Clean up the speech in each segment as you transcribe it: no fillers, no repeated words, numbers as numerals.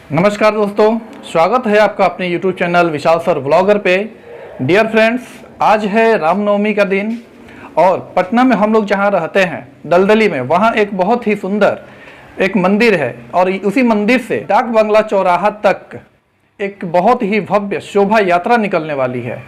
नमस्कार दोस्तों, स्वागत है आपका अपने YouTube चैनल विशाल सर व्लॉगर पे। डियर फ्रेंड्स, आज है रामनवमी का दिन और पटना में हम लोग जहाँ रहते हैं दलदली में, वहाँ एक बहुत ही सुंदर एक मंदिर है और उसी मंदिर से डाक बंगला चौराहा तक एक बहुत ही भव्य शोभा यात्रा निकलने वाली है।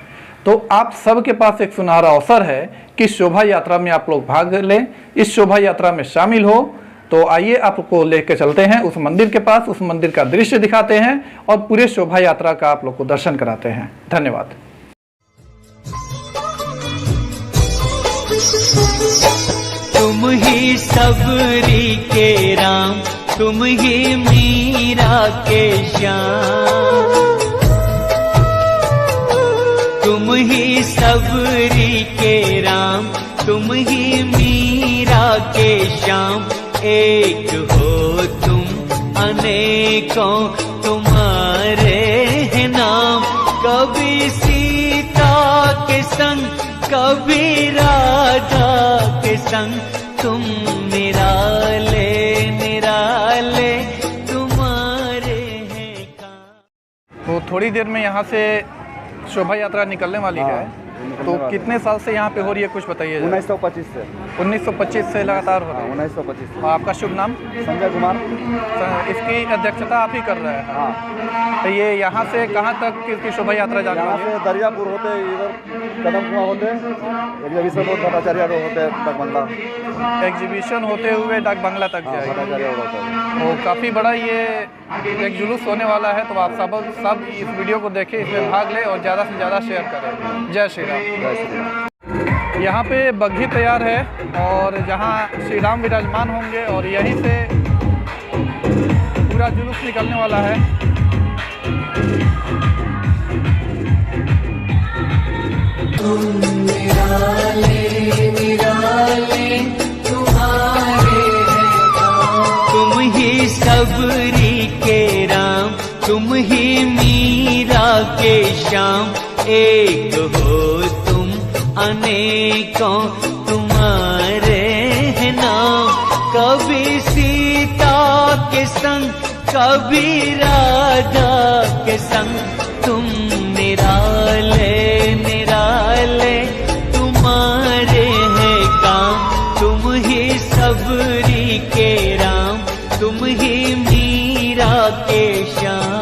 तो आप सबके पास एक सुनहरा अवसर है कि शोभा यात्रा में आप लोग भाग लें, इस शोभा यात्रा में शामिल हो। तो आइए आपको लेकर चलते हैं उस मंदिर के पास, उस मंदिर का दृश्य दिखाते हैं और पूरे शोभा यात्रा का आप लोग को दर्शन कराते हैं। धन्यवाद। तुम ही सबरी के राम, तुम ही मीरा के श्याम, तुम ही सबरी के राम, तुम ही मीरा के श्याम। एक हो तुम अनेकों तुम्हारे हैं नाम, कभी सीता के संग कभी राधा के संग, तुम निराले निराले तुम्हारे हैं काम। तो थोड़ी देर में यहाँ से शोभा यात्रा निकलने वाली है। तो कितने साल से यहाँ पे हो रही है, कुछ बताइए। 1925 से 1925 से लगातार हो रहा है। 1925 और आपका शुभ नाम? संजय कुमार। इसकी अध्यक्षता आप ही कर रहे हैं। हाँ, तो ये यहाँ से कहाँ तक की शोभा यात्रा जाने यहाँ वाली है? से दरियापुर होते, इधर कदम कुआं होते, एग्जीबिशन रोड भट्टाचार्य रोड होते, डाक बंगला। एग्जीबिशन होते हुए डाक बंगला तक जाएगा। भट्टाचार्य रोड होता है। तो काफ़ी बड़ा ये एक जुलूस होने वाला है। तो आप सब इस वीडियो को देखें, इसमें भाग लें और ज़्यादा से ज़्यादा शेयर करें। जय श्री राम। जय श्री राम। यहाँ पे बग्घी तैयार है और जहाँ श्री राम विराजमान होंगे और यहीं से पूरा जुलूस निकलने वाला है। तुम निराले निराले तुम्हारे हैं काम, तुम ही सबरी के राम, तुम ही मीरा के श्याम। एक हो तुम अनेकों तुम्हारे हैं नाम, कभी सीता के संग कभी राधा के संग, तुम निराले निराले तुम्हारे हैं काम। तुम ही सबरी के राम, तुम ही मीरा के श्याम।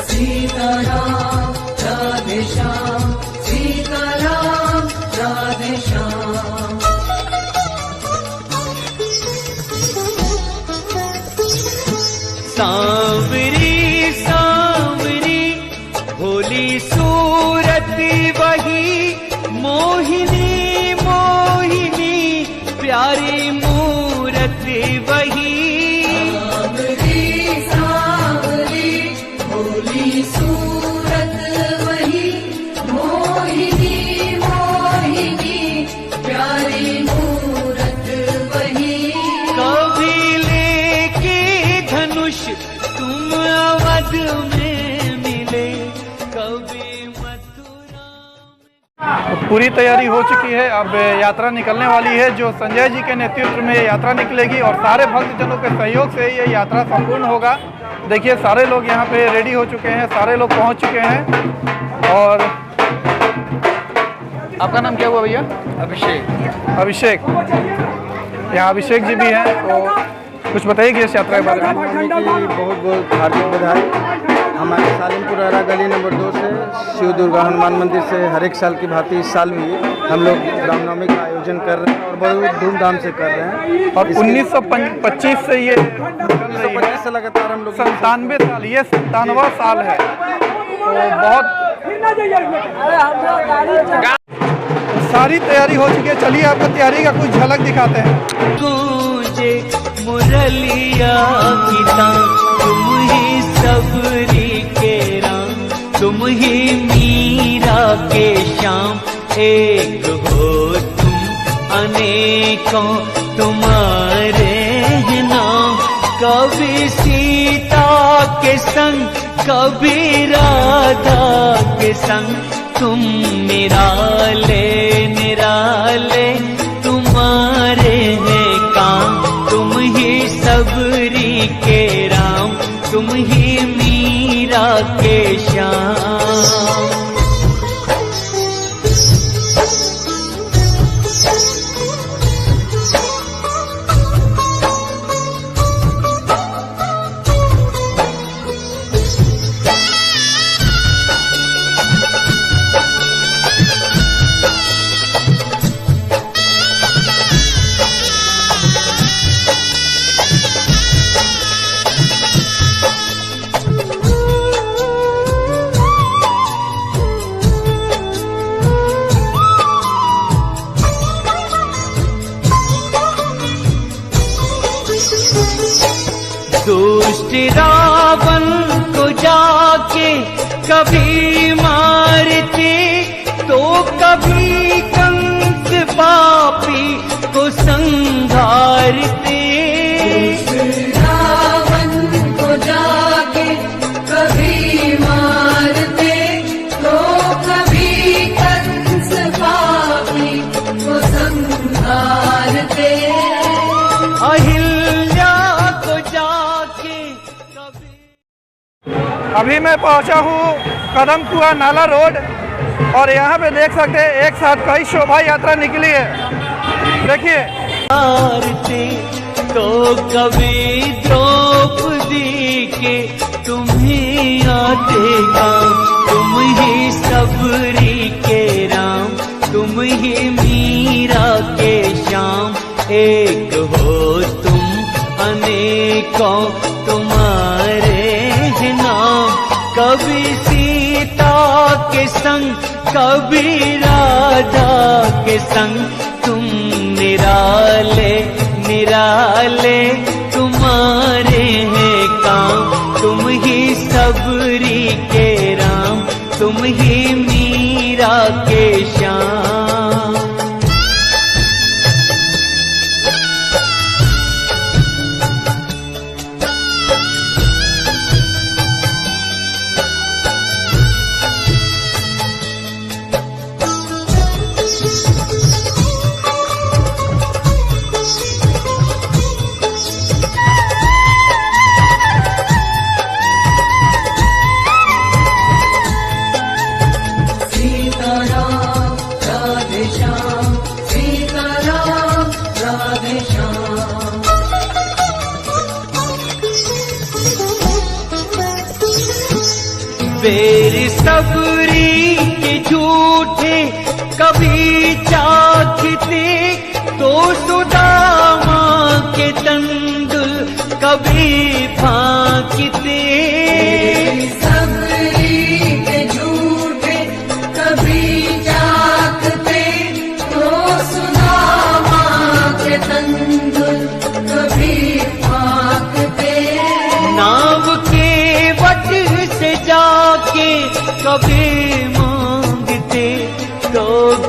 सीताराम राधे श्याम, सीताराम राधे श्याम। सांवरी सांवरी भोली सूरत वही, मोहिनी मोहिनी प्यारी मूरत वही। सूरत वही, मोहिनी मोहिनी प्यारी मूरत वही। कभी लेके धनुष तुम अवध में मिले, कभी मथुरा। तो पूरी तैयारी हो चुकी है। अब यात्रा निकलने वाली है, जो संजय जी के नेतृत्व में ये यात्रा निकलेगी और सारे भक्तजनों के सहयोग से ये यात्रा संपूर्ण होगा। देखिए, सारे लोग यहाँ पे रेडी हो चुके हैं, सारे लोग पहुँच चुके हैं। और आपका नाम क्या हुआ भैया? अभिषेक। अभिषेक। यहाँ अभिषेक जी भी हैं, तो कुछ बताइए कि इस यात्रा के बारे में। रामनवमी की बहुत बहुत हार्दिक बधाई। हमारे सालिमपुर अरा गली नंबर 2 से शिव दुर्गा हनुमान मंदिर से हर एक साल की भांति इस साल भी हम लोग रामनवमी का आयोजन कर रहे हैं और बहुत धूमधाम से कर रहे हैं। और 1925 से ये 1925 से लगातार हम लोग 97 साल, ये 97वां साल है। तो बहुत सारी तैयारी हो चुकी है। चलिए आपको तैयारी का कुछ झलक दिखाते हैं। गूंजे मुरलिया की तान, तुम ही सबरी के राम, तुम ही मीरा के श्याम, एक हो तुम अनेकों तुम्हारे हैं नाम। कभी सीता के संग, कभी राधा के संग, तुम निराले निराले तुम्हारे हैं काम। तुम ही सबरी के राम, तुम ही मीरा के श्याम। दुष्ट रावण को जाके कभी मारते, तो कभी कंस पापी को संहारते। रावण को जाके कभी मारते, तो कभी कंस पापी को संहारते। अहिल्या को जाके कभी। अभी मैं पहुंचा हूँ कदम कुआं नाला रोड और यहाँ पे देख सकते हैं एक साथ कई शोभा यात्रा निकली है। देखिए हारते, तो कभी द्रौपदी के तुम्हें आते काम। तुम ही सबरी के राम, तुम ही मीरा के श्याम। एक हो तुम अनेकों तुम्हारे हैं नाम। कभी सीता के संग, कभी राधा के संग, तुम निराले निराले तुम्हारे हैं काम। तुम ही सबरी के राम, तुम ही मीरा के श्याम। सीताराम राधे श्याम, सीताराम राधे श्याम। बेर सबरी के झूठे कभी चाखते, तो सुदामा के तंदुल कभी फांकते। सबरी के झूठे कभी चाखते, तो सुदामा के तंदुल कभी फांकते। नाव के वट से जाके कभी मांगते, तो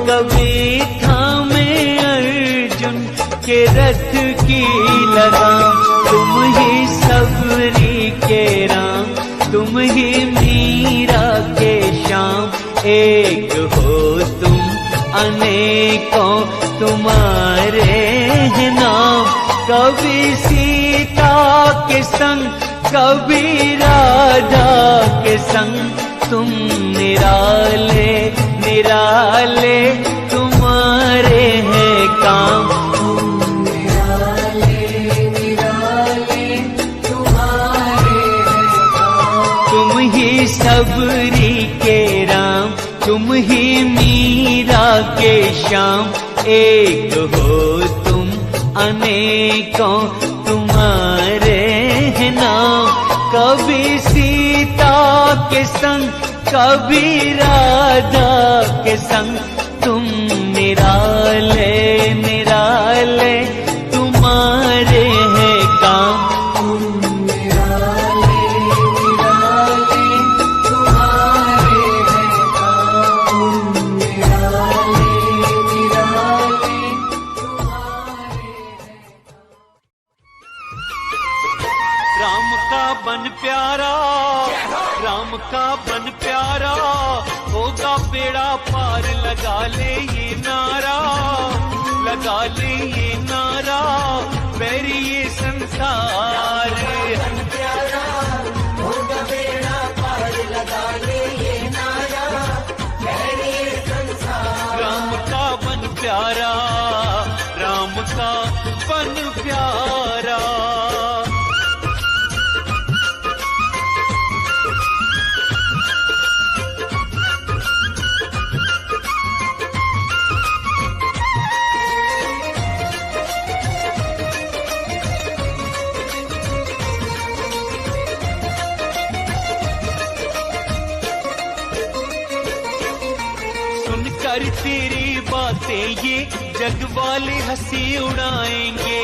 कभी थामे अर्जुन के रथ की लगाम। तुम ही सबरी के राम, तुम ही मीरा के श्याम। एक हो तुम अनेकों तुम्हारे हैं नाम। कभी सीता के संग, कभी राधा के संग, तुम निराले निराले तुम्हारे हैं काम। निराले निराले तुम्हारे हैं काम। तुम ही सबरी के राम, तुम ही मीरा के श्याम। एक हो तुम अनेकों तुम्हारे हैं नाम। कभी सीता के संग, कभी राधा के संग, तुम निराले निराले तुम्हारे हैं काम। निराले निराले तुम्हारे राम का बन प्यारा, राम का बन प्यारा, होगा बेड़ा पार, लगा ले ये नारा, लगा ले ये नारा, मेरी ये संसार। होगा बेड़ा पार, लगा ले ये नारा, मेरे संसार। राम का बन प्यारा, राम का बन प्यारा। सुनकर तेरी बातें ये जग वाले हंसी उड़ाएंगे,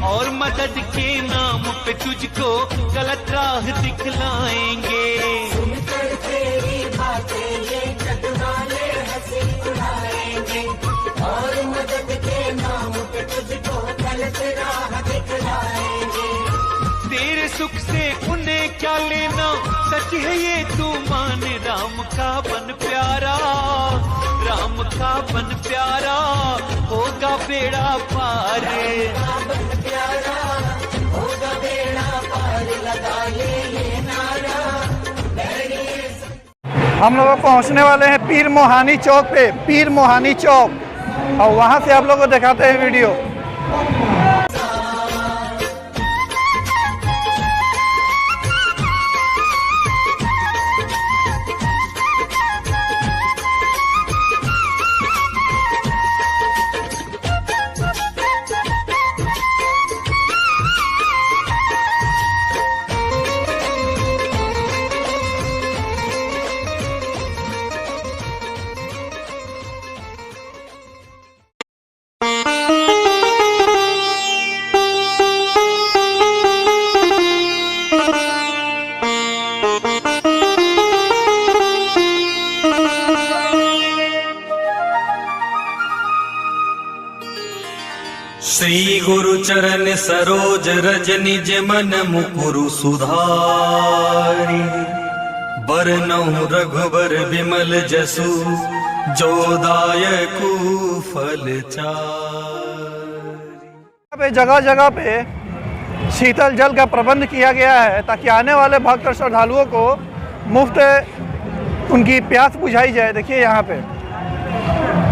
और मदद के नाम पे तुझको गलत राह दिखलाएंगे। सुनकर तेरी बातें ये जग वाले हंसी उड़ाएंगे, और मदद के नाम पे तुझको गलत राह दिखलाएंगे। तेरे सुख से उन्हें क्या लेना, सच है ये तू मान। राम का बन प्यारा, राम का बन प्यारा, होगा बेड़ा पार। प्यारा होगा बेड़ा पार, लगा ले ये नारा, मेरी। हम लोग पहुंचने वाले हैं पीर मोहानी चौक पे, पीर मोहानी चौक, और वहां से आप लोगों को दिखाते हैं वीडियो। श्री गुरु चरण सरोज रज निज मन मुकुरु सुधारी, बरनउँ रघुबर विमल जसु, जो दायकु फल चारि। जगह जगह पे शीतल जल का प्रबंध किया गया है, ताकि आने वाले भक्त और श्रद्धालुओं को मुफ्त उनकी प्यास बुझाई जाए। देखिए यहाँ पे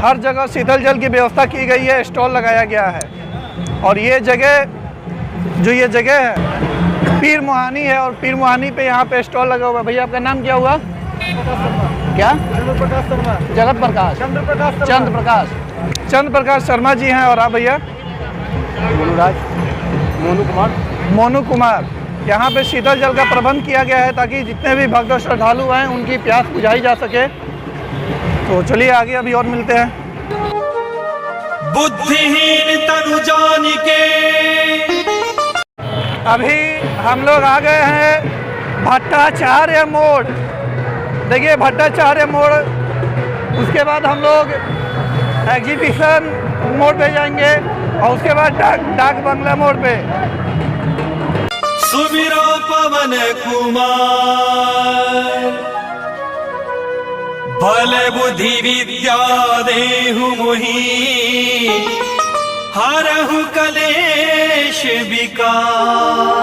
हर जगह शीतल जल की व्यवस्था की गई है, स्टॉल लगाया गया है। और ये जगह है पीर मोहानी है, और पीर मोहानी पे यहाँ पे स्टॉल लगा हुआ है। भैया आपका नाम क्या हुआ? क्या? जगत प्रकाश, चंद्र प्रकाश शर्मा जी हैं। और आप भैया? मोनू कुमार। यहाँ पे शीतल जल का प्रबंध किया गया है, ताकि जितने भी भक्त और श्रद्धालु हैं उनकी प्यास बुझाई जा सके। तो चलिए आगे अभी और मिलते हैं। बुद्धिहीन तनु जान के, अभी हम लोग आ गए हैं भट्टाचार्य मोड़। देखिए भट्टाचार्य मोड़, उसके बाद हम लोग एग्जीबिशन मोड़ पे जाएंगे, और उसके बाद डाक बंगला मोड़ पे। सुमिरो पवन कुमार, बल बुद्धि विद्या देहु मोहि, हरहु कलेश विकार।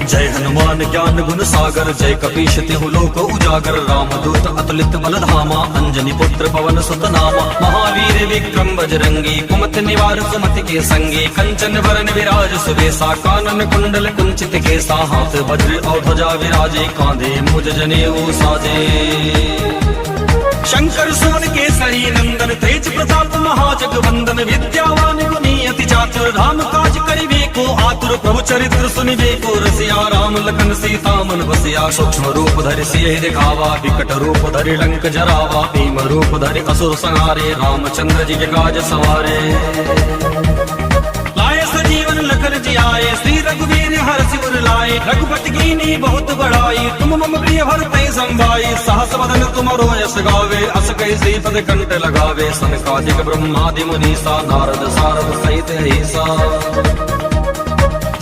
जय हनुमान ज्ञान गुण सागर, जय कपीश तिहु लोक उजागर। रामदूत अतुलित बल धामा, अंजनी पुत्र पवन सुत नामा। महावीर विक्रम बजरंगी, कुमति निवार सुमति के संगी। कंचन वरन विराज सुबेसा, कानन कुंडल कुंचित केसा। हाथ वज्र और ध्वजा विराजे, कांधे मूज जनेऊ साजे। शंकर सुवन केसरी नंदन, तेज प्रताप महाजगवंदन। विद्यावान गुणी अति चातुर, राम काज करिबे को आतुर। प्रभु चरित्र सुनिबे को रसिया, राम लखन सीता मन बसिया। सूक्ष्म रूप धरि सियहि दिखावा, विकट रूप धरि लंक जरावा। भीम रूप धरि असुर संहारे, रामचंद्र जी के काज सवारे। लाए सजीवन लखन जियाए, श्री रघुवीर हर सिर लाए, रघुपति कीनी बहुत बड़ाई, तुम मम प्रिय भरते संभाई, सहस बदन तुमरो यश गावे, अस कई श्रीपद कंठ लगावे, सनकादिक ब्रह्मादि मुनीसा, नारद सारद सहित ऐसा।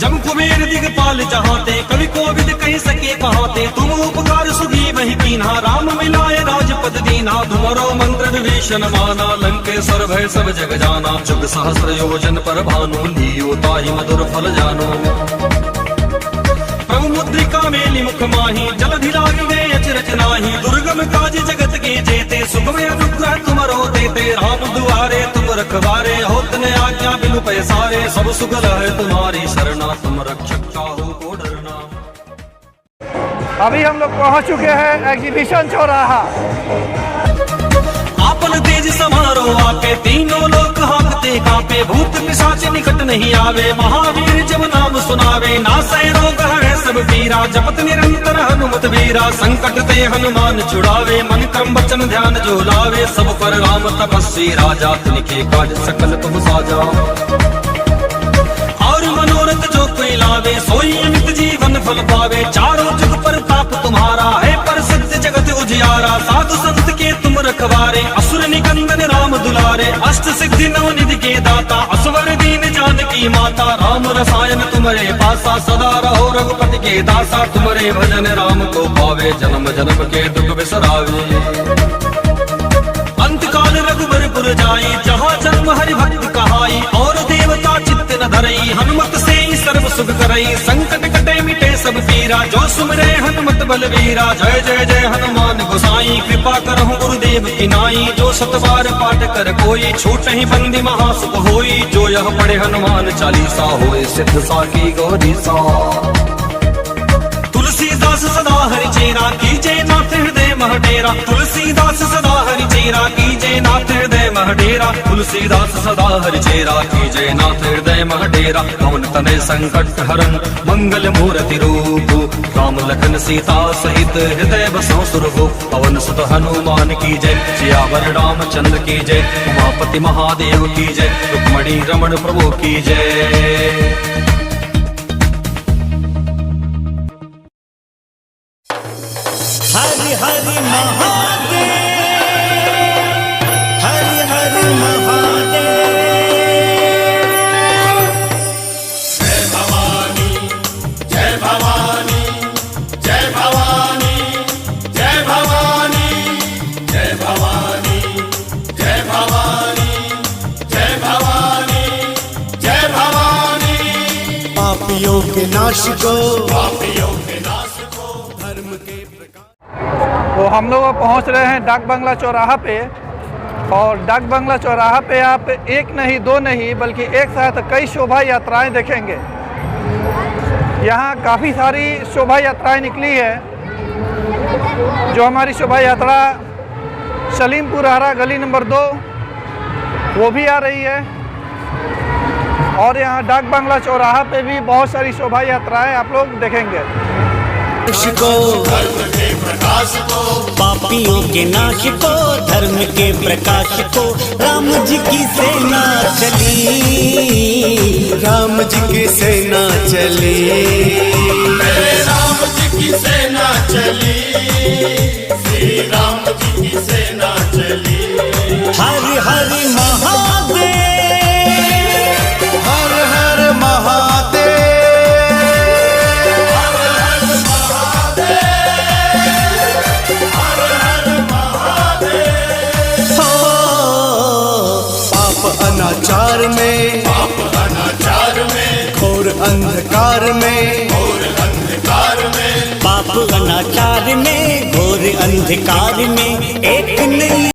जम कुबेर दिगपाल जहाते, कवि कोविद कह सके कहाते, तुम उपकार सुधी वही कीन्हा, राम मिलाए राजपद दीना, तुम्हारो मंत्र विभीषण माना, लंकेश्वर भय सब जग जाना, जुग सहस्र योजन पर भानु, लियो ताहि मधुर फल जानो। प्रभु मुद्रिका मेलि मुख माही, जलधि लागे अचरज नाही, दुर्गम काज जगत के जेते, सुगम अनुग्रह तुमरो देते, राम दुआरे तुम रखवारे, होत न आज्ञा बिनु पैसारे, सब सुगल है तुम्हारी शरणा, तुम रक्षक चाहो को डरना। अभी हम लोग पहुंच चुके हैं एग्जीबिशन चौराहा। आपन तेज समारो आपे, तीनों लोक हाँकते कांपे, भूत पिशाच निकट नहीं आवे, महावीर जब नाम सुनावे, नासै रोग हरै सब पीरा, जपत निरंतर हनुमत वीरा, संकट ते हनुमान छुड़ावे, मन क्रम वचन ध्यान जो लावे, सब पर राम तपस्वी राजा, तिनके काज सकल तुम साजा। और मनोरथ जो कोई लावे, सोई अमित जीवन फल पावे, चारों जुग पर ताप तुम्हारा है, प्रसिद्ध जगत उजियारा, साधु संत के तुम रखवारे, असुर निकंदन राम दुलारे, अष्ट सिद्धि नवनिधि के दाता, असवर दीन जानकी माता, राम रसायन तुम्हारे पासा, सदा रहो रघुपति के दासा, तुम्हारे भजन राम को पावे, जन्म जन्म के दुख बिसरावे। अंत काल रघुबरपुर जाई, जहाँ जन्म हरि भक्त कहाई, और देवता चित्त न धरई, हनुमत से ही सर्व सुख करई, संकट कटे मिटे सब पीरा, जो सुमरे हनुमत बलवीरा, जय जय जय हनुमान गोसाई, कृपा करहु गुरुदेव की नाई, जो सतबार पाठ कर कोई, छूट ही बंदी महासुख होई, जो यह पढ़े हनुमान चालीसा, होए सिद्ध साकी गौरी सा। तुलसीदास सदा हरि चेरा, कीजे नाथ हृदय मह डेरा, तुलसीदास सदा हरि चेरा, कीजे नाथ हृदय मह डेरा, तुलसीदास सदा हरि चेरा, कीजे नाथ हृदय मह डेरा, पवन तनय संकट हरन मंगल मूर्ति रूप, राम लखन सीता सहित हृदय बसो सुरभु, पवन सुत हनुमान की जय, सियावर रामचंद्र की जय, उमापति महादेव की जय, रुक्मणी रमण प्रभु की जय। हरि हरि महादेव, हरि हरि महादेव। जय भवानी, जय भवानी, जय भवानी, जय भवानी, जय भवानी, जय भवानी, जय भवानी, जय भवानी। पापियों के नाश को, पापियों के नाश को, धर्म के तो हम लोग पहुंच रहे हैं डाक बंगला चौराहा पे, और डाक बंगला चौराहा पे आप एक नहीं दो नहीं बल्कि एक साथ कई शोभा यात्राएं देखेंगे। यहाँ काफ़ी सारी शोभा यात्राएं निकली है। जो हमारी शोभा यात्रा सलीमपुर हरा गली नंबर 2 वो भी आ रही है, और यहाँ डाक बंगला चौराहा पे भी बहुत सारी शोभा यात्राएं आप लोग देखेंगे। को धर्म के प्रकाश को, पापियों के नाश को, धर्म के प्रकाश को, राम जी की सेना चली, राम जी की सेना चली, राम जी की सेना चली, श्री राम जी की सेना चली। हरि हरि महादेव, हर हर महादेव, अनाचार में, पाप अनाचार में, घोर अंधकार में, घोर अंधकार में, पाप अनाचार में, घोर अंधकार में, एक नहीं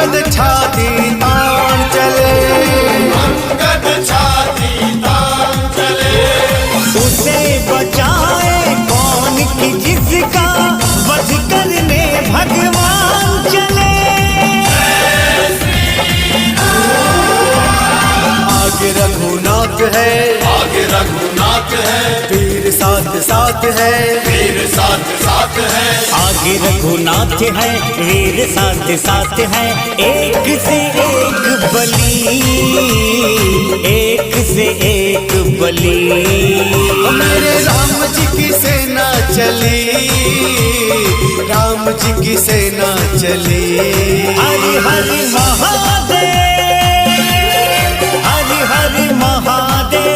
अंगद छाती तान चले, अंगद छाती तान चले। उसे बचाए कौन कि जिसका वध करने भगवान चले। आगे रघुनाथ है, आगे रघुनाथ है, वीर साथ साथ है, वीर साथ साथ है। आगे रघुनाथ है, वीर साथ साथ है। एक से एक बली, एक से एक बली। मेरे राम जी की सेना चली, राम जी की सेना चली। हरि हरि महादेव, हरि हरि महादेव।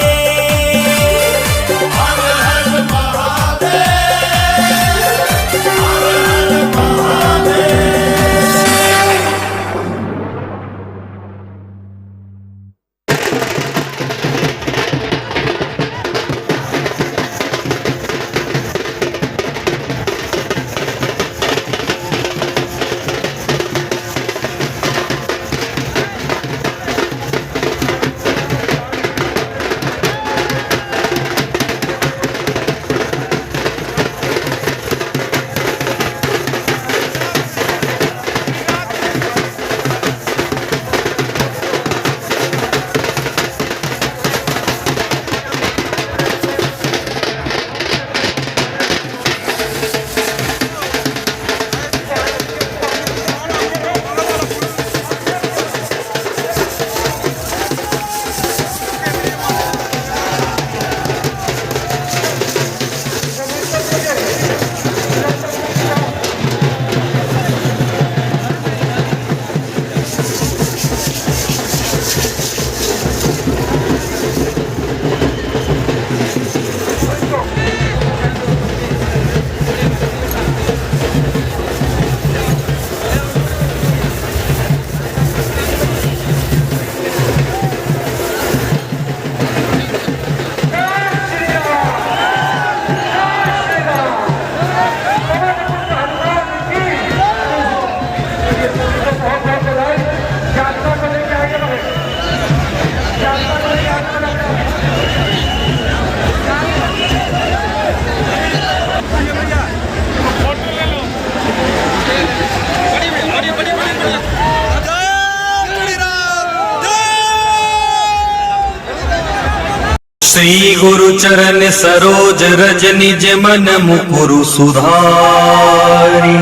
श्री गुरु चरण सरोज रज निज मन मुकुरु सुधारी।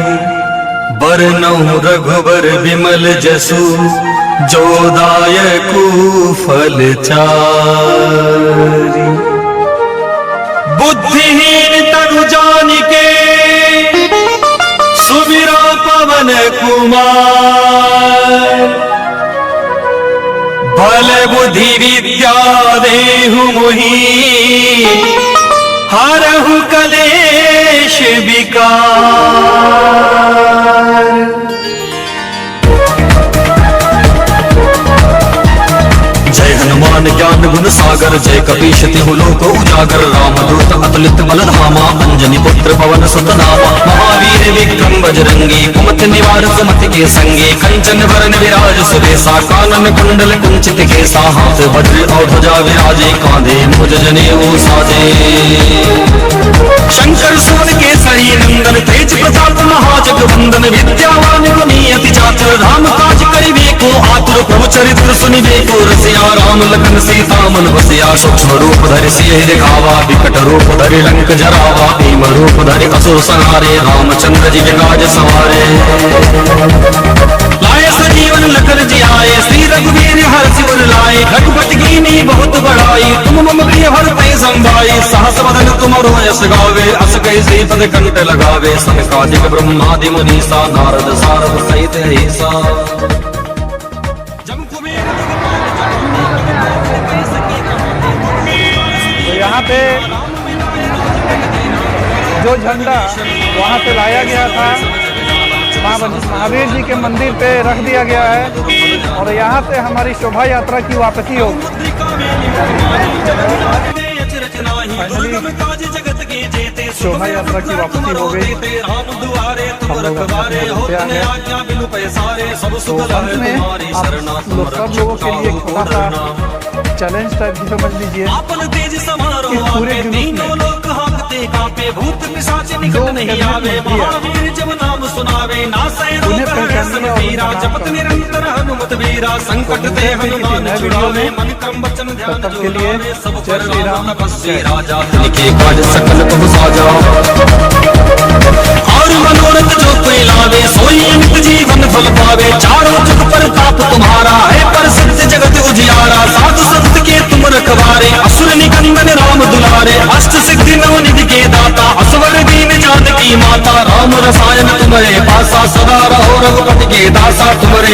बरनउँ रघुबर विमल जसु जो दायकु फल चारि। बुद्धिहीन तनु जानिके सुमिरा पवन कुमार। बल बुद्धि विद्या देहु मोहि हरहु कलेश विकार। जय हनुमान ज्ञान गुण सागर जय कपीश तिहु लोक उजागर। रामदूत अतुलित बल धामा अंजनी पुत्र पवन सुत नामा। महावीर विक्रम बजरंगी कुमति निवार सुमति के संगी। कंचन वरण विराज सुबेसा कानन कुंडल कुंचित केसा। हाथ वज्र और ध्वजा विराजे कांधे मुज जनेऊ साजे। शंकर सुवन केसरी नंदन तेज प्रताप महाजगवंदन। विद्यावान गुणी अति चातुर राम काज करिबे को आतुर। प्रभु चरित्र सुनिबे को रसिया राम लखन सीता मन बसिया। सूक्ष्म रूप धरि सियहि दिखावा विकट रूप धरि लंक जरावा। भीम रूप धरि असुर संहारे रामचंद्र जी के काज सवारे। लाए सजीवन लखन जियाए श्री रघुवीर हर्षि उर लाए। रघुपति कीनी बहुत बड़ाई तुम मम प्रिय भरते संभाई। सहस वदन तुमरो यश गावे अस कहि श्रीपद कंठ लगावे। सनकादिक ब्रह्मादि मुनीसा नारद सारद सहित ऐसा। तो यहाँ पे जो झंडा वहाँ से लाया गया था महावीर जी के मंदिर पे रख दिया गया है और यहाँ से हमारी शोभा यात्रा की वापसी होगी। दुर्गम काज जगत के जेते शोभा यात्रा की वापसी हो गई। राम दुआरे तुम हम लोग रखवारे अपने हो घर पे आ तुम्हें गए। आज्ञा बिनु पैसारे सब तो सुख अंत में तुम्हारी शरणा आप लोग सब लोगों के लिए एक छोटा सा चैलेंज टाइप भी समझ लीजिए। आपन तेज समारोह इस पूरे आपे जुलूस तीनों में लोग हांकते कांपे भूत पिशाच दो निकट नहीं कैबिनेट आवे मंत्री हैं। महावीर जब नाम सुनावे नासै रोग उन्हें हरे पहचानिए सब और पीरा उनका नाम जपत करें। निरंतर हनुमत वीरा संकट तो ते मिलते हैं हनुमान किसी नए वीडियो छुड़ावे में। मन क्रम वचन ध्यान तब तक जो के लिए लावे सब जय पर श्री राम। राम तपस्वी जय। राजा के काज सकल तुम साजा और मनोरथ जो कोई लावे सोई अमित जीवन फल पावे चारों जुग पर ताप तुम्हारा है प्रसिद्ध जगत उजियारा साधु संत के तुम रखवारे असुर निकंदन राम दुलारे अष्ट सिद्धि नवनिधि के दाता असवर दीन जानकी माता राम रसायन तुम्हारे पासा सदा रहो रघुपति के दासा तुम्हारे